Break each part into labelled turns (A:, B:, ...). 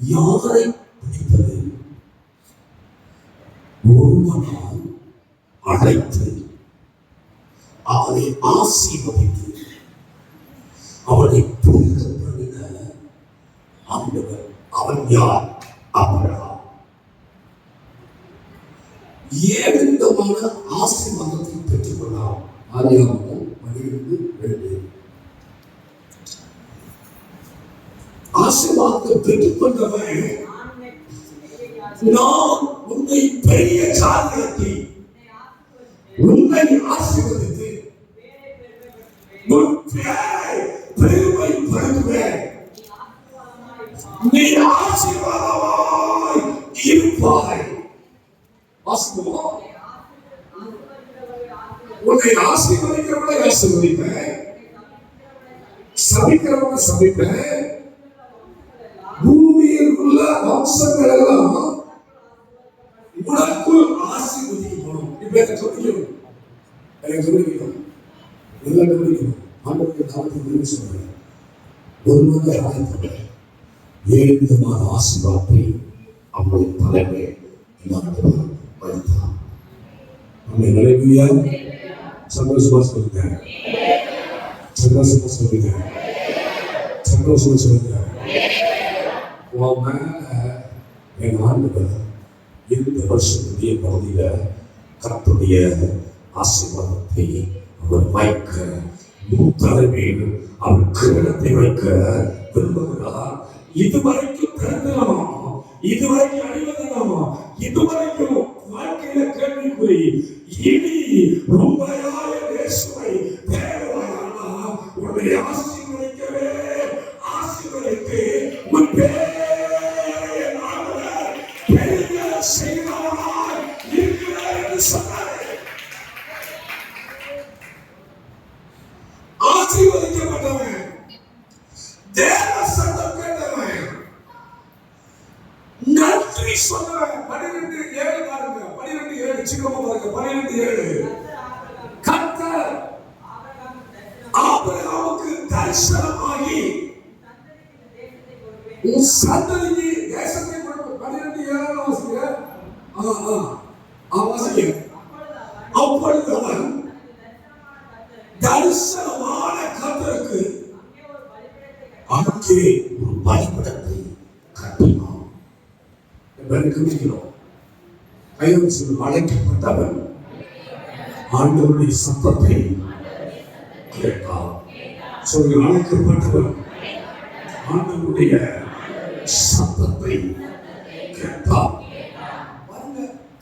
A: யாரை பிடிப்பது? ஒருவனால் அழைத்து அவனை ஆசீர்வதித்து அவனை புரிந்து பண்ணின ஆண்டவர். அவன் யார்? ஆபிரகாம். 7 விதமான ஆசீர்வாதத்தை பெற்றுக்கொள்ளலாம். ஆதியாகமம் 12:2. ஆசீர்வாதத்தை பெற்றுக்கொண்டவன், நான் உன்னை பெரிய ஜாதியாக்கி உன்னை ஆசீர்வதித்து உன் பெயரை பெருமைப்படுத்துவேன், நீ ஆசீர்வாதமாய் இருப்பாய். உன்னை ஆசீர்வதிக்கிறவனை ஆசீர்வதிப்பேன், சபிக்கிறவனை சபிப்பேன். பூமியில் உள்ள வம்சங்கள் எல்லாம் உனக்குள் ஆசீர்வதிக்கப்படும். இப்ப எனக்கு சொல்லிக்கணும், எனக்கு சொல்லிக்கணும், எல்லாம் சொல்லிக்கணும். ஆண்டவருடைய நாமத்தை சொல்றேன். ஒருவரை அழைத்தவர் 7 விதமான ஆசீர்வாதத்தை அவருடைய தலைமை வைத்தார். நிலைமையா சந்தோஷமா சொல்லுங்க, சந்தோஷமா சொல்லுங்க, சந்தோஷமா சொல்லுங்க. உன் மேல என் ஆண்டவர் இந்த வருஷத்துடைய பகுதியில கர்த்தருடைய ஆசீர்வாதத்தை அவர் வைக்க, தலைமையில் அவர் கிரீடத்தை வைக்க விரும்புகிறார். இதுவரைக்கும் பிறந்தலாமா, இதுவரைக்கும் அழிவதலாமா, இதுவரைக்கும் வாழ்க்கையில கேள்விக்குறி, இனி உண்மையாய இயேசுவை தேடுவாயானா உன்னை ஆசீர்வதிக்கவே ஆசீர்வதித்து உன் பெரிய செய்தவனாய் இருக்கிறார் என்று சொன்னார். ஆசீர்வதிக்கப்பட்டவன், தேவ சத்தம் கேட்டவன், நன்றி சொன்னவன். 12:7 பாருங்க, 12:7 சிக்கமா பாருங்க, 12:7. கர்த்தர் ஆபிரகாமுக்கு தரிசனமாகி உன் சந்ததிக்கு தேசத்தை கொடுப்பேன். 12:7 வாசிங்க. வாசிங்க. அப்பொழுது அவன் தரிசனமான கர்த்தருக்கு அங்கே ஒரு பலிபீடத்தை கட்டினான். அழைக்கப்பட்டவன் ஆண்டவருடைய சத்தத்தை கேட்டான். சொல்லி அழைக்கப்பட்டவன் ஆண்டவருடைய சத்தத்தை கேட்டான்.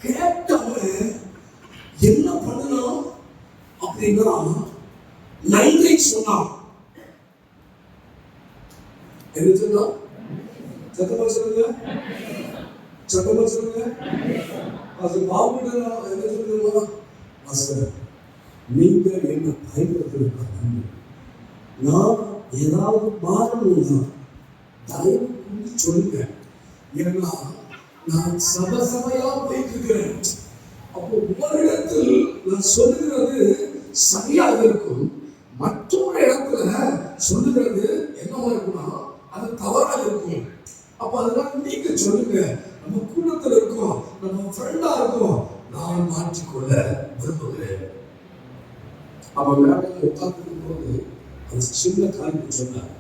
A: கேட்டவன் என்ன பண்ணலாம் அப்படின்னா நன்றி சொன்னான். என்ன சொன்னா? சத்தமா சொல்லுங்க, சத்தமா சொல்லுங்க. அது பாபுட என்ன சொல்லுங்க? நீங்க என்ன பயன்படுத்துறதுக்காக நான் ஏதாவது மாறணும்னா தயவு கூடி சொல்லுங்க. ஏன்னா நான் சபையா போயிட்டு இருக்கிறேன். அப்போ உங்களிடத்தில் நான் சொல்லுகிறது சரியாக இருக்கும், மற்றொரு இடத்துல சொல்லுகிறது என்னவா இருக்குன்னா அது தவறாக இருக்கும். அப்ப அதனால நீங்க சொல்லுங்க, நம்ம கூட்டத்தில் இருக்கோம், நம்ம ஃப்ரெண்டா இருக்கோம், நான் மாற்றிக்கொள்ள விரும்புகிறேன். அவன் மேடையில் உட்கார்ந்து போது அது சின்ன காரியம் சொன்னார்.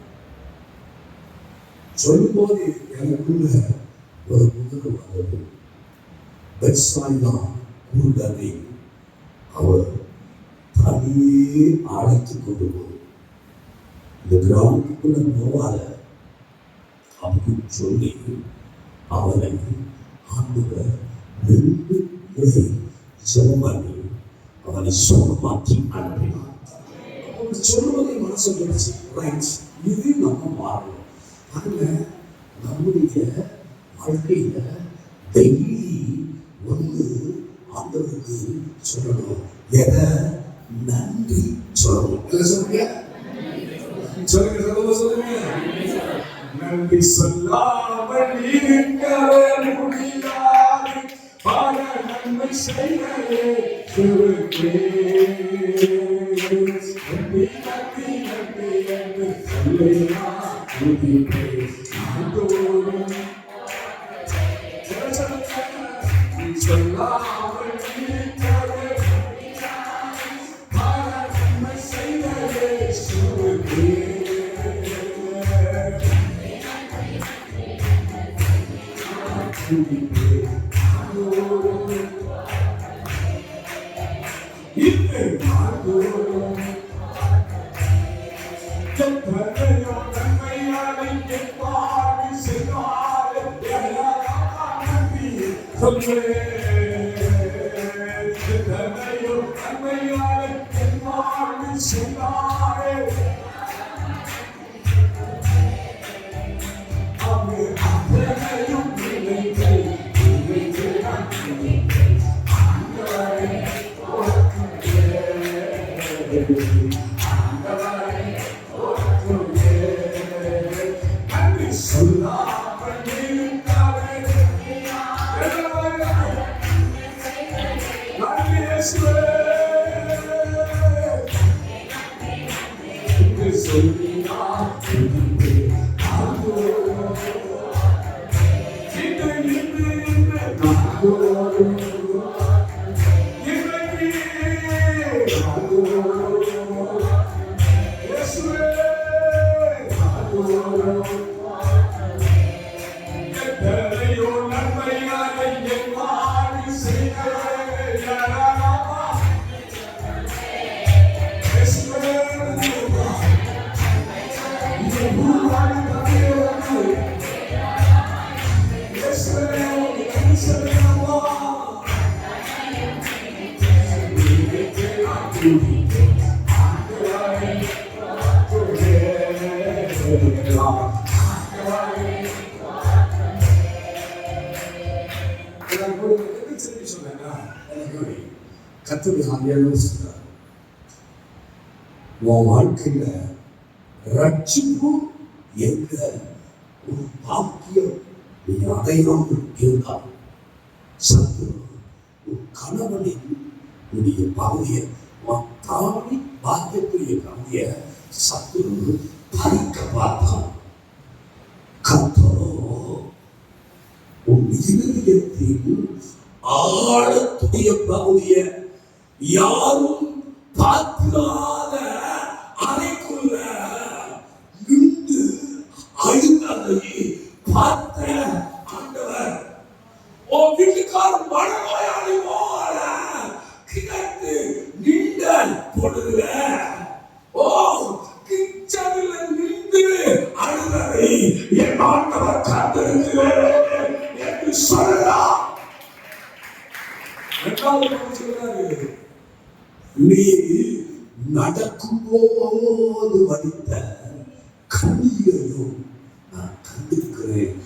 A: சொல்லும்போது எனக்குள்ள ஒரு முதல் வந்தது. பெத்சாய்தா குருடனை அவர் தனியே அழைத்துக் கொண்டு போய் இந்த கிராமத்துக்குள்ள போவாத அப்படின்னு சொல்லி அவனை ஆண்டவர் 2 முறை ஜெபம் பண்ணி அவனை சுகமாக்கி அனுப்பினார். அவங்க சொல்லுவதை மனசு வந்துச்சு, ரைட், இது நம்ம மாறணும். அதுல நம்முடைய வாழ்க்கையில டெய்லி வந்து ஆண்டவருக்கு சொல்லணும். எதை? நன்றி சொல்லணும். சொல்லுங்க, சொல்லுங்க, சொல்லுங்க. நன்றி சொல்லாமல் இருக்கவே முடியாது, பல நன்மை செய்யவே நன்றி நன்றி என்று சொல்லினா துதிப்பேன். இந்த நாள்தோறும் எத்தனையோ நன்மையானை என் வாழ்வில் செய்தாரே, எல்லாம் நன்றி சொல்வேன். எத்தனையோ நன்மையானை என் வாழ்வில் செய்தாரே, கர்த்தருடைய ஆவியானவர் சொல்றார், உன் வாழ்க்கையில ரட்சிப்பு என்ற ஒரு பாக்கியம் நீ அடையாமல் இருந்தால் சத்துரு உன் கணவனின் உடைய பகுதியை தாவி பாக்கியத்துடைய பகுதிய சத்துரு பறிக்க பார்த்தான். கர்த்தரோ உன் இருதயத்தில் ஆழத்துடைய பகுதியை யாரும் பார்க்காத அறைக்குள்ள நின்று அழுந்ததை பார்த்த ஆண்டவர், ஓ வீட்டுக்காரர் மனநோயாளி போல கிடந்து நின்ற பொழுதுல, ஓ கிச்சனில் நின்று அழுததை என் ஆண்டவர் காத்திருக்கிறேன் என்று சொல்லலாம். நீ நடக்கும் போது வடித்த கண்ணீரையும் நான் கண்டிருக்கிறேன்.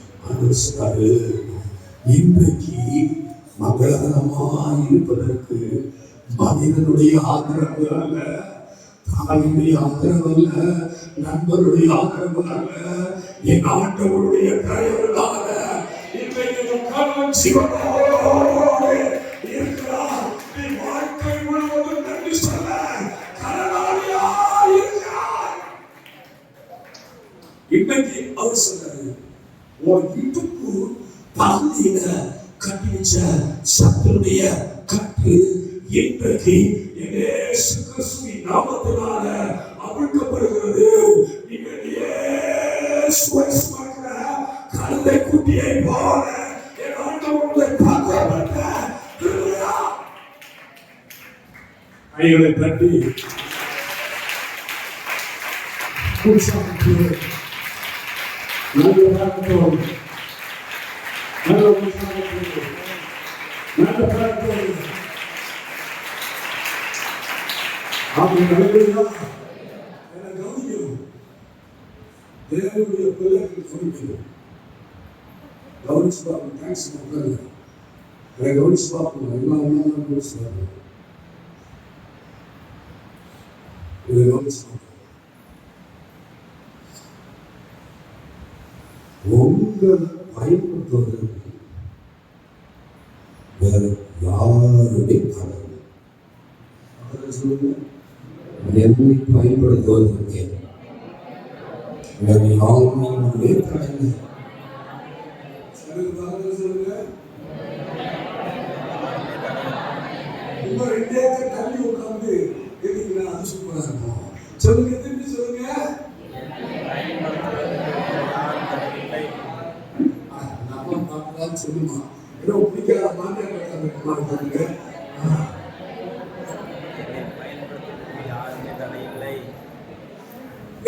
A: இன்றைக்கு மங்களகரமாய் இருப்பதற்கு மனிதனுடைய ஆதரவு அல்ல, தாயினுடைய ஆதரவு அல்ல, நண்பருடைய ஆதரவு அல்ல, என் ஆண்டவருடைய தயவுனால இன்றைக்கு கணவன் சிவனோடு இருக்கிறார். நீ வாழ்க்கை முழுவதும் நன்றி சொல்ல கடனாளியா இருக்கிறார். இன்னைக்கு அவர் சொல்றாரு, உன் இடுப்பு பகுதியில கட்டி வச்ச சத்துருடைய கட்டு இன்றைக்கு இயேசு கிறிஸ்துவின் நாமத்தினால அவிழ்க்கப்படுகிறது. நீங்கள் இயேசுவை சுமக்கிற கழுதை குட்டியை போல என் ஆண்டவருடைய பார்க்கப்பட்ட கிருபையா கைகளை தட்டி உற்சாகத்தோடு நல்ல பழக்கத்தோடு நல்ல உற்சாகத்தோடு நல்ல பழக்கத்தோடு அவங்க கவனிக்கணும். தேவனுடைய பிள்ளைகள் கவனிக்கணும். கவனிச்சு பார்க்கணும். தேங்க்ஸ் மக்கள் அதை கவனிச்சு பார்க்கணும். எல்லாம் கவனிச்சு பார்க்கணும். இதை கவனிச்சு பார்க்கணும். உங்களை பயன்படுத்துவதற்கு வேற யாருடைய படம் சொல்லுங்க. என்னை பயன்படுத்துவதற்கு வேற யாருடைய படம் தள்ளி உட்காந்து அது சூப்பரா இருக்கும். சொல்லுங்க, திரும்பி சொல்லுங்க. நம்ம சொல்லுமா, ஏதோ பிடிக்காத மாட்டாங்க.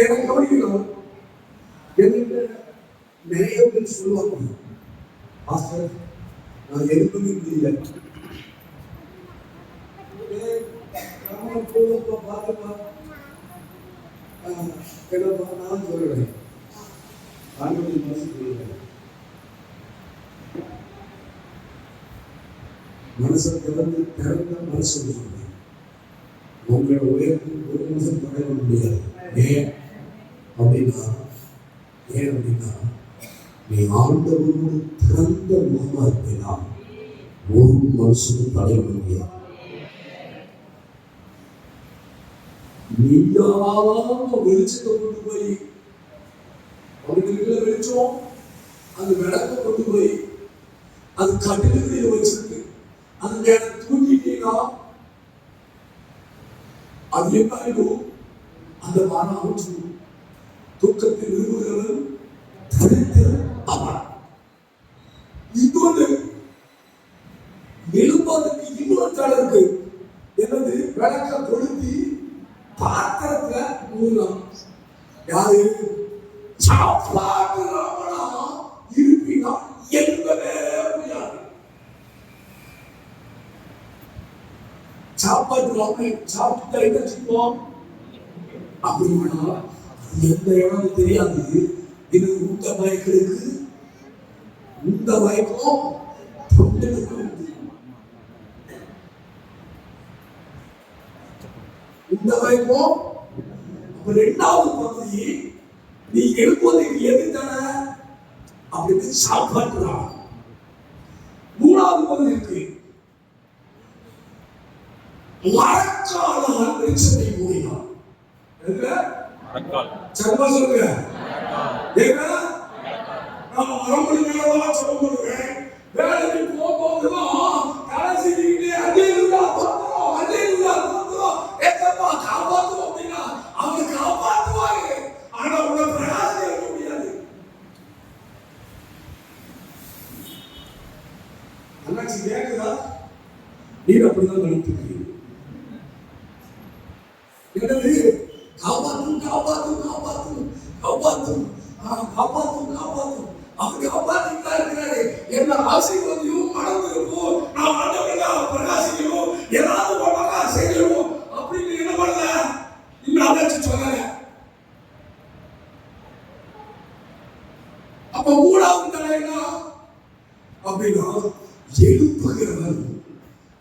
A: எனக்கு கவனிக்கணும். என்கிட்ட நிறைய பேர் சொல்லுவாங்க, பாஸ்டர் நான் எதுவுமே முடியல, பாருப்பா என்னப்பா நான் சொல்றேன், ஆண்டவருடைய மனசு சொல்லுவேன். மனசை திறந்த மனசு சொல்லுவேன். உங்களோட உயரத்துக்கு ஒரு மனசு படைக்க முடியாது. ஏன் அப்படின்னா நீ ஆண்டவரோடு திறந்த முகமா இருப்பீனா ஒரு மனுஷனும் தடைய முடியாது. நீயாம வெளிச்சத்தை கொண்டு போய் அவங்களுக்கு வெளிச்சம் அந்த விளக்க கொண்டு போய் அது கட்டில வச்சிருக்கு, அது மேல தூக்கிட்டீங்கன்னா அது என்ன ஆயிடும்? அந்த வாரம் அவுச்சு தூக்கத்தில் விரும்புகிறவன் இன்னொன்று எழுப்பதற்கு இன்னொரு தடை இருக்கு. என்னது? விளக்க கொளுத்தி பாத்திரத்துல மூலம் யாரு சாப்பாடுறவனா இருப்பினா என்பதே முடியாது. சாப்பாடு சாப்பிட்டா என்ன செய்வோம் அப்படின்னா எந்த இடம் தெரியாது. இது உந்த மயக்களுக்கு இந்த மயக்கம் தொண்டனுக்கு இந்த மயக்கம். அப்ப ரெண்டாவது பகுதி நீ எழுப்புவதற்கு எது தானே அப்படின்னு சாப்பாடுறான். மூணாவது பகுதி இருக்கு, மரக்காலால் வெளிச்சத்தை மூடினான். சர்மா சொல்லுங்க, நான் 1/2 மணி நேரம் சொல்ல பண்ணுவேன். வேலைக்கு போகும்போதுதான் தலை செஞ்சுக்கிட்டு அதே காப்பாற்றுவோம் அப்படின்னா அவங்க காப்பாற்றுவாங்க. ஆனா உங்களை பிரகாசம் இருக்க முடியாது. அண்ணாச்சி கேக்குதா? நீர் அப்படிதான் நினைத்துக்கிறீங்க. என்னது? காப்பாற்றும் காப்பாற்றும் காப்பாற்றும் காப்பாற்றும் காப்பாற்றும் காப்பாற்றும். அவர் காப்பாற்றிட்டா இருக்கிறாரு. என்ன ஆசீர்வாதியும் மனது இருக்கும். நான் ஆண்டவர்களா பிரகாசிக்கணும், ஏதாவது ஒழுங்கா செய்யணும் அப்படின்னு என்ன பண்ணல இன்னும் அழைச்சு சொல்லல. அப்ப மூணாவது தலைனா அப்படின்னா எழுப்புகிறவன்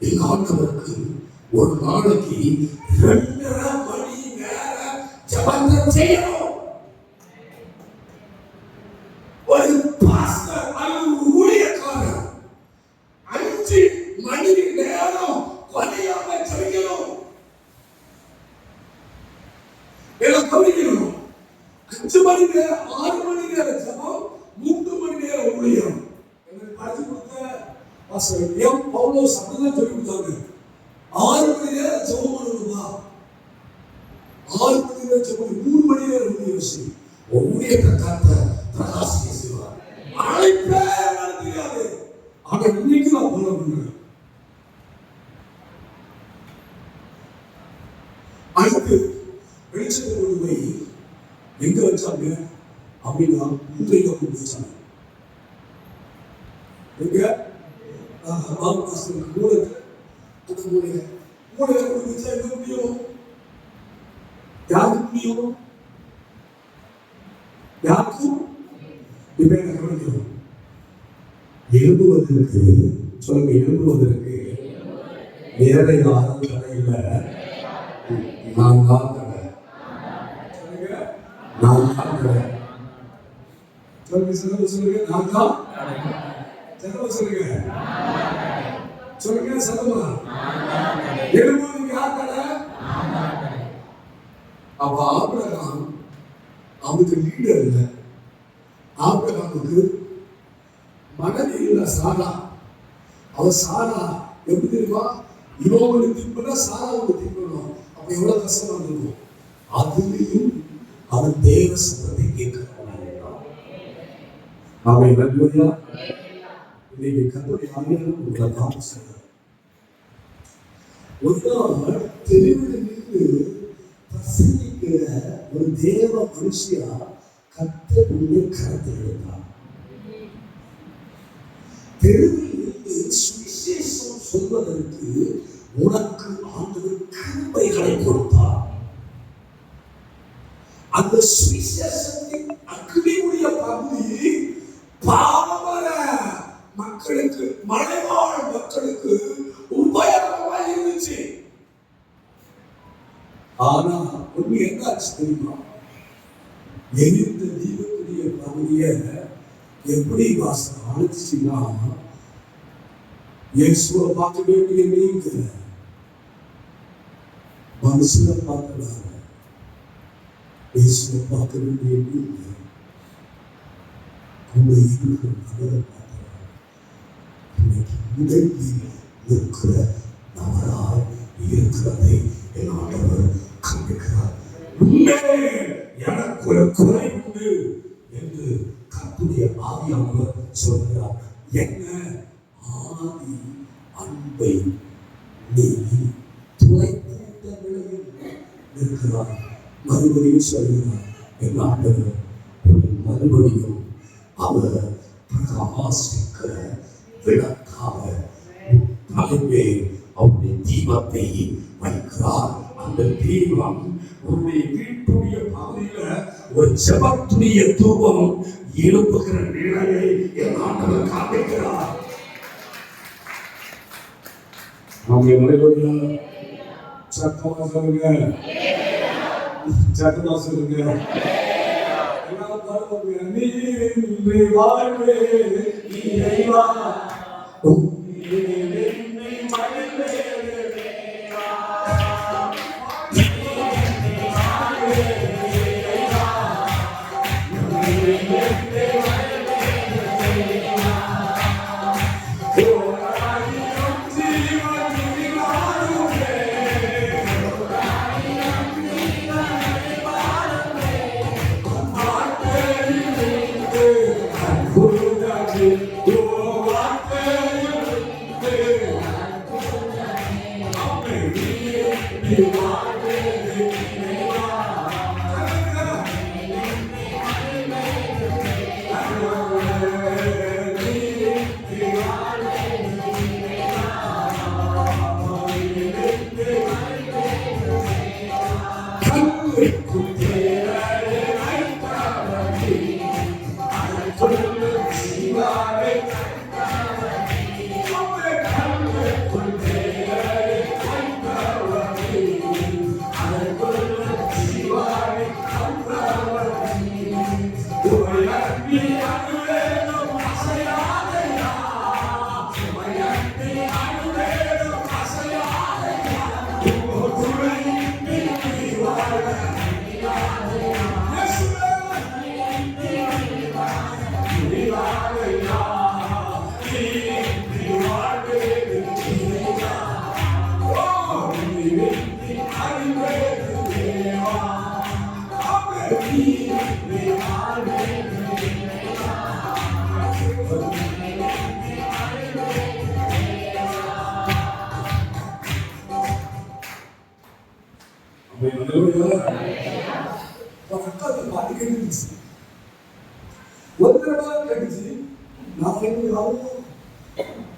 A: என் ஆண்டவருக்கு ஒரு நாளைக்கு 2.5 மணி நேரம் ஜெபம் செய்யணும். ஒரு பாஸ்டர் அல்லது ஊழியக்காரர் 5 மணி நேரம் கொலையாக ஜெபிக்கணும். எல்லாம் கவனிக்கணும். 5 மணி நேரம் 6 மணி நேரம் ஜெபம், 3 மணி நேரம் ஊழியம். எனக்கு படிச்சு கொடுத்த பாஸ்டர் எம் பவுலோஸ் அப்படிதான் சொல்லி கொடுத்தாங்க. 6 மணி நேரம் ஜெபம் பண்ணணுமா, 6 மணி நேரம் ஜெபம், 3 மணி நேரம் ஊழியம் செய்யும். ஊழியத்தை காத்த பிரகாசிக்க செய்வார். அழைப்பே தெரியாது. ஆனா இன்னைக்கு நான் போல பண்றேன். அடுத்து வெளிச்சத்தை கொண்டு போய் எங்க வச்சாங்க அப்படின்னா மூளையில கொண்டு வச்சாங்க. எங்க மூளையில கொண்டு வச்சா எங்க முடியும்? யாருக்கு முடியும்? யாருக்கும்? இப்ப என்ன கவனிக்கணும்? எழுதுவதற்கு சொல்லுங்க, எழுதுவதற்கு வேற யாரும் தடை இல்லை, நான் தான் தடை. நான் தான் தடை. சொல்லுங்க சொல்லுங்க, நான் தான் சொல்லுங்க சொல்லுங்க சத்தமா. எழுதுவதற்கு யார் தடை? அப்ப ஆபிரகாம் அவனுக்கு லீடர் இல்லை. ஆபிரகாமுக்கு மனைவி இல்லை சாரா. அவ சாரா எப்படி தெரியுமா? இவங்க தின்பனா சாரா அவங்க தின்பணும். அப்ப எவ்வளவு கஷ்டமா இருக்கும். அதுலயும் அவன் தேவ சத்தத்தை கேட்க அவன் இன்னைக்கு கர்த்தருடைய ஆவியானவர் உங்களை காமிச்சார். ஒரு நாள் தெருவில் நின்று பிரசங்கிக்கிற ஒரு தேவ மனுஷியா கர்த்தர் உன்னை கருத்தில் எடுத்தார். தெருவில் நின்று சுவிசேஷம் சொல்வதற்கு உனக்கு ஆண்டவர் கிருபைகளை கொடுத்தார். அந்த சுவிசேஷத்தின் அக்னியுடைய பகுதி பாவமர மக்களுக்கு, மலைவாழ் மக்களுக்கு உபயோகமா இருந்துச்சு. ஆனா ஒண்ணு என்னாச்சு தெரியுமா? எரிந்த தீபத்துடைய பகுதிய எப்படி வாசம் அழைச்சிச்சுன்னா, இயேசுவை பார்க்க வேண்டிய நீங்க மனுஷனை பார்க்கிறாங்க, இயேசுவை பார்க்க வேண்டிய நீங்க கூட இருக்கிற நபரை பார்க்கிறாங்க. இன்னைக்கு முடங்கி இருக்கிற நபராய் இருக்கிறதை என் ஆண்டவர் காண்பிக்கிறார். எனக்கு ஒரு குறை உண்டு என்று கர்த்தருடைய ஆவியானவர் சொல்கிறார். என்ன? ஆதி அன்பை நீ துளைத்த நிலையில் இருக்கிறார். மறுபடியும் சொல்கிறார், என் ஆண்டவர் மறுபடியும் அவர் பிரகாசிக்கிற விளக்காக தலைமே அவருடைய தீபத்தை வைக்கிறார். அந்த தீபம் உன்னுடைய வீட்டுடைய பகுதியில ஒரு ஜெபத்துடைய தூபம் எழுப்புகிற நிலையை என் ஆண்டவர் காண்பிக்கிறார். சத்தமா சொல்லுங்க, சத்தமா சொல்லுங்க. நீ வாழ்வே இறைவா,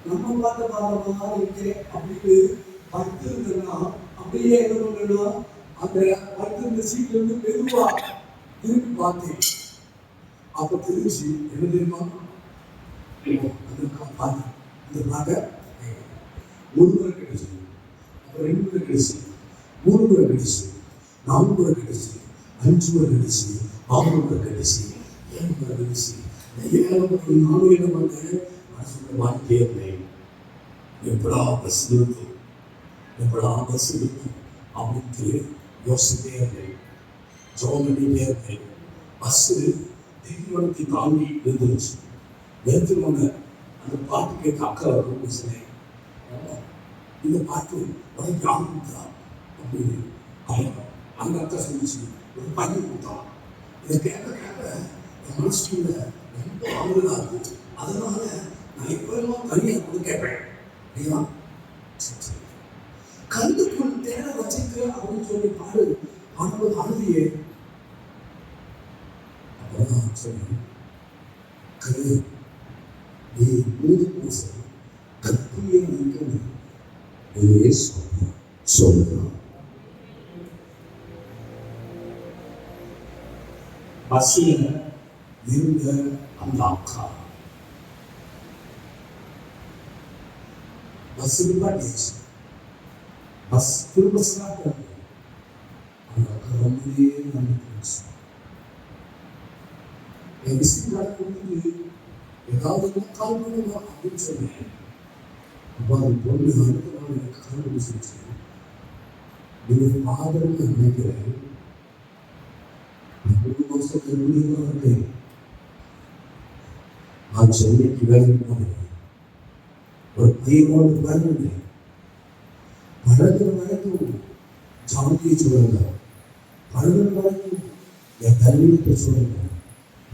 A: நம்ம பார்த்த பாதமா இருக்கிறேன் அப்படின்னு படுத்திருந்தா அப்படியே என்ன பண்ணணும், அந்த படுத்திருந்த சீட்ல இருந்து மெதுவா திரும்பி பார்த்தேன். அப்ப தெரிஞ்சு என்ன தெரியுமா, அந்த பாதி இந்த பாட்டை ஒரு முறை கிடைச்சு, அப்புறம் 2 முறை கிடைச்சு, 3 முறை கிடைச்சு, 4 முறை கிடைச்சு, 5 முறை கிடைச்சு, 6 முறை கிடைச்சு, 7 முறை கிடைச்சு. 7 முறை நானும் என்ன பண்ணேன், மனசுல மாட்டிட்டே இருந்தேன். எப்படா பஸ் இருக்கும், எப்படா பஸ் இருக்கும் அப்படின்னு யோசிச்சுட்டே இருந்தேன், ஜோம் பண்ணிட்டே இருந்தேன். பஸ்ஸு தீவிரத்தை தாண்டி இருந்துருச்சு. நேற்றுமான அந்த பாட்டு கேட்க அக்கா ரொம்ப சொன்னேன், இந்த பாட்டு உனக்கு யாரும் கொடுத்தா அப்படின்னு. அந்த அக்கா சொல்லிச்சு, ஒரு பையன் கொடுத்தான். இதை கேட்க கேட்க என் மனசுக்குள்ள ரொம்ப ஆறுதலா இருக்கு. அதனால நான் இப்பெல்லாம் தனியாக கூட கேட்பேன், ஐயா கல்லுக்குள் தேட வச்சிருக்க அப்படின்னு சொல்லி பாடும்போது அழுதியே. அப்புறம் சொல்லி கரு நீ மூது பூச கற்பியை வைக்கணும் நீயே சொல்லுறான். பஸ்ல இருந்த அந்த அக்கா பஸ் நிப்பாட்டியாச்சு. பஸ் திரும்ப ஸ்டார்ட் ஆகுது. அந்த அக்கா ரொம்பவே நம்பிக்கை என் விசிட் கொடுத்து ஏதாவது கால் பண்ணுமா அப்படின்னு சொன்னேன். அப்போ அது பொண்ணு அடுத்த நாள் எனக்கு கால் பண்ணி சொல்லிச்சு, நீங்கள் ஃபாதர்னு நினைக்கிறேன், 3 மாதம் கருவியாக இருக்கேன், நான் சென்னைக்கு வேலைக்கு போனேன், ஒரு பையனோடு வளர்ந்தேன், வளர்கிற வரைக்கும் ஜாதியை சொல்லுங்க, வளர்கிற வரைக்கும் என் கல்வியத்தை சொல்லுங்க,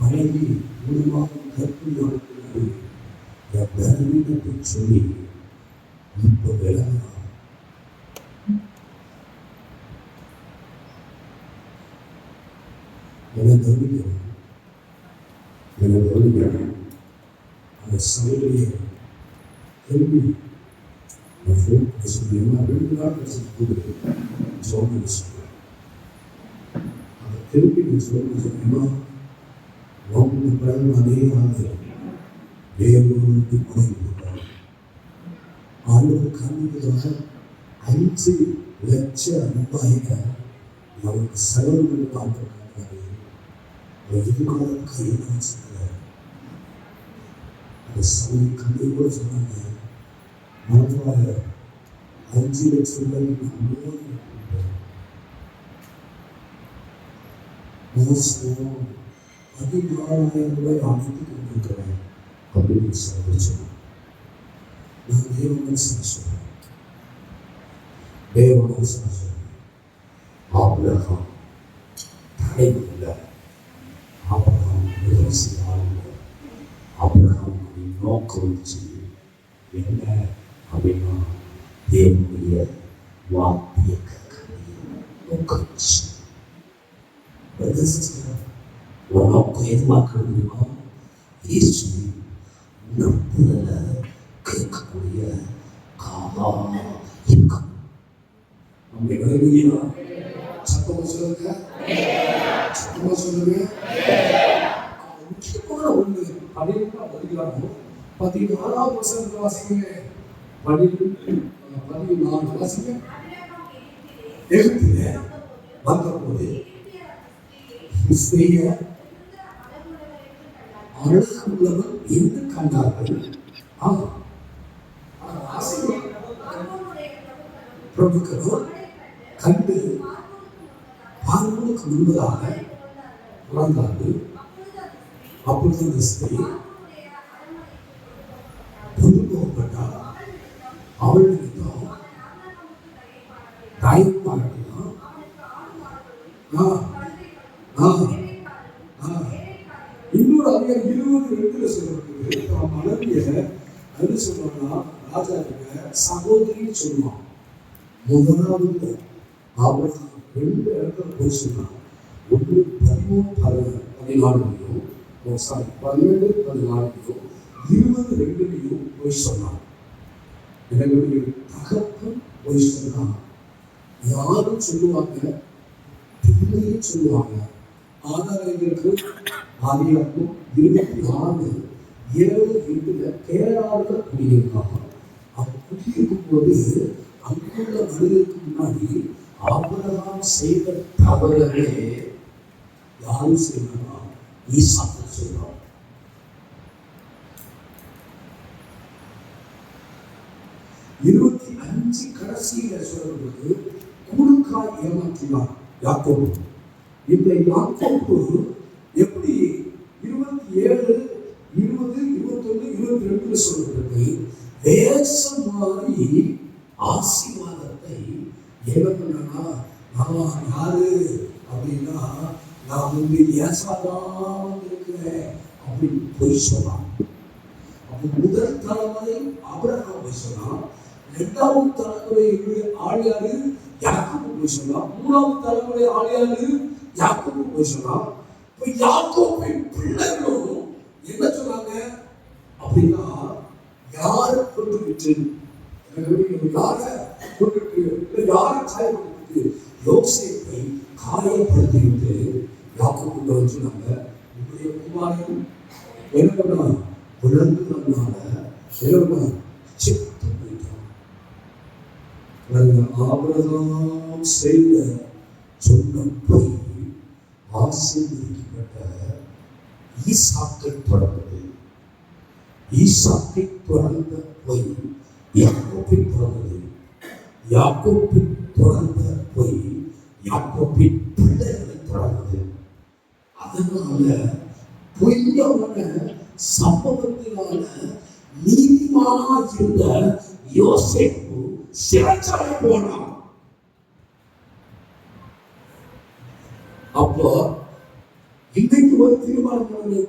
A: மனைவி 3 மாதம் கற்பியோடு என் கல்வியத்தை சொல்லி இப்போ விளங்கலாம். எனக்கு அந்த சமையலையே கேள்வி 2 நாள் கொடுத்து ஜோமன் சொல்றேன். அந்த திருப்பி ஜோமன் சொன்னா உங்க பிறகு அதே ஆண்டு வேறொரு குறை கொடுத்தார். ஆண்டவர் காண்பிக்கிறதாக 5 லட்சம் ரூபாய்க்கு நமக்கு செலவுகள் பார்த்துருக்காங்க. எதிர்காலம் கையில் வச்சுக்கிறார். அந்த சமய கல்வி கூட சொன்னாங்க, மனப்பாக 5 லட்சம் ரூபாய்க்கு மோசம் 14,000 ரூபாய் அமைத்து கொண்டிருக்கிறேன் அப்படின்னு சொன்னார். நான் தேவமனசாக சொல்றேன், தேவமனசாக சொல்றேன். ஆபிரகாம் தடையில்லை, ஆபிரகாம் விவசாயம், ஆபிரகாமுடைய நோக்கம் வச்சு என்ன அப்படின்னா தேவனுடைய வார்த்தையை நோக்கம் வச்சு நோக்கம் எதிர்பார்க்க முடியுமா? இயேசுவை நம்புதல கேட்கக்கூடிய காதா இருக்கும். சத்தமா சொல்லுங்க, சத்தமா சொல்லுங்க. முக்கியமான ஒண்ணு அப்படின்னு பதிக்கிறாங்க. 14ஆம் வசனத்தை வாசிங்க, 14 வாசிங்க. எகிப்திலே வந்தபோது ஸ்திரீய அழகுள்ளவர் என்று கண்டார்கள். பிரபுக்களோ கண்டு பார்வனுக்கு முன்பதாக வந்தார்கள். அப்பொழுது அந்த ஸ்திரீ கொண்டு போகப்பட்டார். அவள் நிமித்தம் தாய்ப்பாடினார். இன்னொரு அதிகாரம் 22 சொல்லப்படுது. மனைவிய அது சொல்றாங்கன்னா ராஜா சகோதரின்னு சொல்லுவான். முதலாவது ஆபிரகாம் 2 இடத்துல போய் சொன்னான். ஒன்று 13-14 12-14 22 போய் சொன்னான். என்னுடைய தகப்பன் போய் சொன்னான். யாரும் சொல்லுவாங்க, பிள்ளையும் சொல்லுவாங்க. ஆதாரங்களுக்கு ஆதியாகமம் 26:7-8 கேரளாவில் குடியிருக்காங்க. அவங்க குடியிருக்கும் போது அங்குள்ள மனிதருக்கு முன்னாடி ஆபிரகாம் செய்த தவறவே யாரும் செய்யறாங்க, ஈசாக்கு சொல்றாங்க. இருபத்தி 5 கடைசியில சொல்றது குடுக்காய் ஏமாற்றினார் யாக்கோபு. இந்த யாக்கோபு எப்படி 27, 20, 21, 22 சொல்றது தேசம் மாறி ஆசீர்வாதத்தை என்ன பண்ணா, நான் யாரு அப்படின்னா நான் வந்து ஏசாதான் இருக்கிறேன் அப்படின்னு போய் சொன்னான். அப்ப முதல் தலைமுறை ஆபிரகாம் போய் சொன்னான், இரண்டாவது தலைமுறை ஆள் யாரு? யாக்கோபு போய் சொன்னான், மூணாவது தலைமுறை ஆள் யாரு? யாக்கோபு போய் சொன்னான். இப்ப யாக்கோபின் பிள்ளைகளும் என்ன சொன்னாங்க அப்படின்னா, யாரை கொண்டுகிட்டு யாரை கொண்டுட்டு யாரை காயப்படுத்திட்டு யோசேப்பை காயப்படுத்திட்டு யாக்கோபு சொன்னாங்க, உங்களுடைய குமாரன் என்ன பண்ணா விளங்குனால என்ன செத்து போயிட்டான். ஆபிரகாம் செய்த சொன்ன பொய் ஆசீர்வதிக்கப்பட்ட ஈசாக்கை தொடர்ந்தது. ஈசாக்கை தொடர்ந்த பொய் யாக்கோபின் தொடர்ந்தது. யாக்கோபின் தொடர்ந்த பொய் யாக்கோபின் பிள்ளைகளை தொடர்ந்தது. அதனால பொய்யான சம்பவத்தினால நீதிமானா இருந்த யோசேப்பு சிறைச்சாலை போனான். அப்போ இன்னைக்கு ஒரு தீர்மானம் பண்ணு.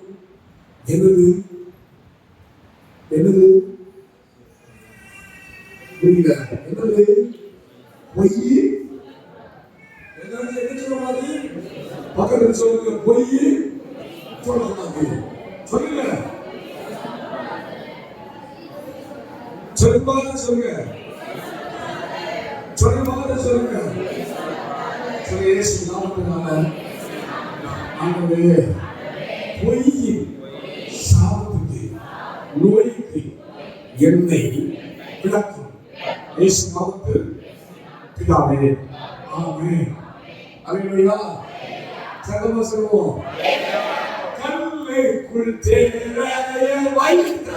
A: என்னது என்னது புரியல. என்னது பொய்? என்ன சொல்லக்கூடாது? பக்கத்தில் சொல்லுங்க, பொய் சொல்லக்கூடாது. சொல்லுங்க, சொல்லுங்க, சொல்லுங்க, சொல்லுங்க, சொல்லுங்க. இயேசு நாமத்தினால ஆண்டவரே, பொய்யின் சாபத்துக்கு நோய்க்கு என்னை விளக்கும். இயேசு நாமத்தில் பிதாவே, ஆமென். அல்லேலூயா. சகல சொல்லுவோம். கல்லுக்குள் தேரைய வைத்த